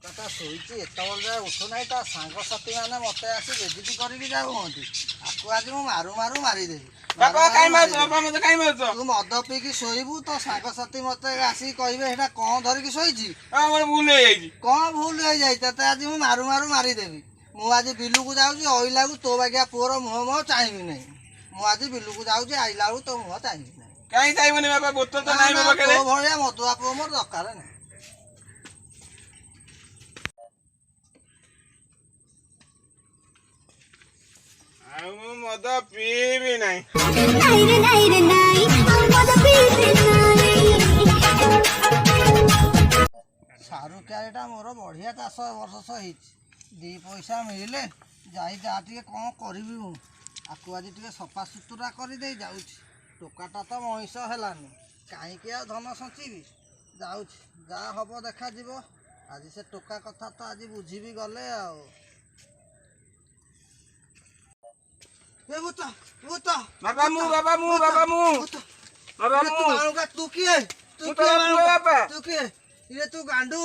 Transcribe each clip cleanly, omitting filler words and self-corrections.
ଟୋକାଟା ଶୋଇଛି ଏତେବେଳେ ଯାଏ ଉଠୁନାହିଁ। ତା ସାଙ୍ଗସାଥି ମାନେ ମତେ ଆସି ବେଜିତି କରିକି ଯାଉଛନ୍ତି। ଆକୁ ଆଜି ମୁଁ ମାରୁ ମାରୁ ମାରିଦେବି। ତୁ ମଦ ପିଇକି ଶୋଇବୁ, ତୋ ସାଙ୍ଗସାଥି ମତେ ଆସିକି କହିବେ ସେଇଟା କଣ ଧରିକି ଶୋଇଛି। କଣ ଭୁଲ ହେଇଯାଇଛି ତତେ ଆଜି ମୁଁ ମାରୁ ମାରୁ ମାରିଦେବି। ମୁଁ ଆଜି ବିଲକୁ ଯାଉଛି, ଅଇଲାକୁ ତୋ ବାଗିଆ ପୁଅର ମୁହଁ ମୁହଁ ଚାହିଁବି ନାହିଁ। ମୁଁ ଆଜି ବିଲକୁ ଯାଉଛି, ଆଇଲା ବେଳକୁ ତୋ ମୁହଁ ଚାହିଁବି ନାହିଁ। କାହିଁ ଚାହିଁବନି ବାପା? ବୋତଲ ତ ନାହିଁ ମୋ ପାଖରେ। ତୋ ଭଳିଆ ମଦୁଆ ପୁଅ ମୋର ଦରକାର ନାହିଁ। ଆଉ ମୁଁ ମଦ ପିଇବି ନାହିଁ। ସାରୁ କ୍ୟାରେଟା ମୋର ବଢିଆ ଚାଷ ଏ ବର୍ଷ ହେଇଛି। 2 ପଇସା ମିଳିଲେ ଯାଇ ଯାହା ଟିକେ କଣ କରିବି ମୁଁ। ଆକୁ ଆଜି ଟିକେ ସଫାସୁତୁରା କରିଦେଇ ଯାଉଛି। ଟୋକାଟା ତ ମଣିଷ ହେଲାନି, କାହିଁକି ଆଉ ଧନ ସଞ୍ଚିବି। ଯାଉଛି, ଯାହା ହବ ଦେଖାଯିବ। ଆଜି ସେ ଟୋକା କଥା ତ ଆଜି ବୁଝିବି ଗଲେ ଆଉ। ତୁ ଗାଣ୍ଡୁ,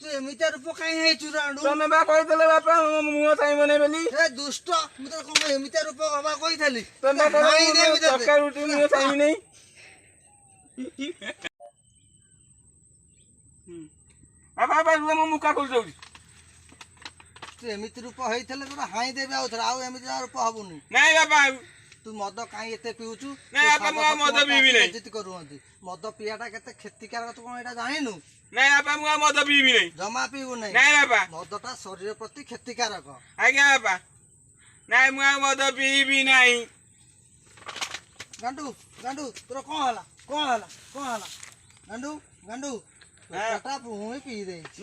ତୁ ଏମିତିଆ ରୂପ କାହିଁ ହେଇଛୁ ଗାଣ୍ଡୁ? ତମେ ବା କହିଥିଲେ ବାପା ମୁହଁ ଚାହିଁବନି ବୋଲି। ଏ ଦୁଷ୍ଟ, ମୁଁ ତ କଣ ଏମିତିଆ ରୂପ ହବା କହିଥିଲି? ତମେ ତରକାରୀ ରୁଟି ମୁହଁ ଚାହିଁବି ନାହିଁ। ବାପା ମୁଁ ମୁକା କରିଯାଉଛି। ତୁ ଏମିତି ରୂପ ହେଇଥିଲେ ତୋର ହାଇଁ ଦେବି ଆଉଥରେ, ଆଉ ଏମିତି ରୂପ ହବୁନି। ନାଇଁ ବାପା, ତୁ ମଦ କାହିଁ ଏତେ ପିଉଛୁ? ନାଇଁ ବାପା ମୁଁ ଆଉ ମଦ ପିଇବି ନାହିଁ। ବେଜିତ କରୁଛନ୍ତି। ମଦ ପିଇବାଟା କେତେ କ୍ଷତିକାରକ ତୁ କଣ ଏଇଟା ଜାଣିନୁ? ନାଇଁ ବାପା ମୁଁ ଆଉ ମଦ ପିଇବି ନାହିଁ। ଜମା ପିଇବୁ ନାହିଁ। ନାଇଁ ବାପା, ମଦଟା ଶରୀର ପ୍ରତି କ୍ଷତିକାରକ। ଆଜ୍ଞା ବାପା, ନାଇଁ ମୁଁ ଆଉ ମଦ ପିଇବି ନାହିଁ। ଗାଣ୍ଡୁ, ଗାଣ୍ଡୁ ତୋର କଣ ହେଲା? କଣ ହେଲା? କଣ ହେଲା? ଗାଣ୍ଡୁ, ଗାଣ୍ଡୁ ଟୋକାଟା ପୁଣି ପିଇ ଦେଇଛି।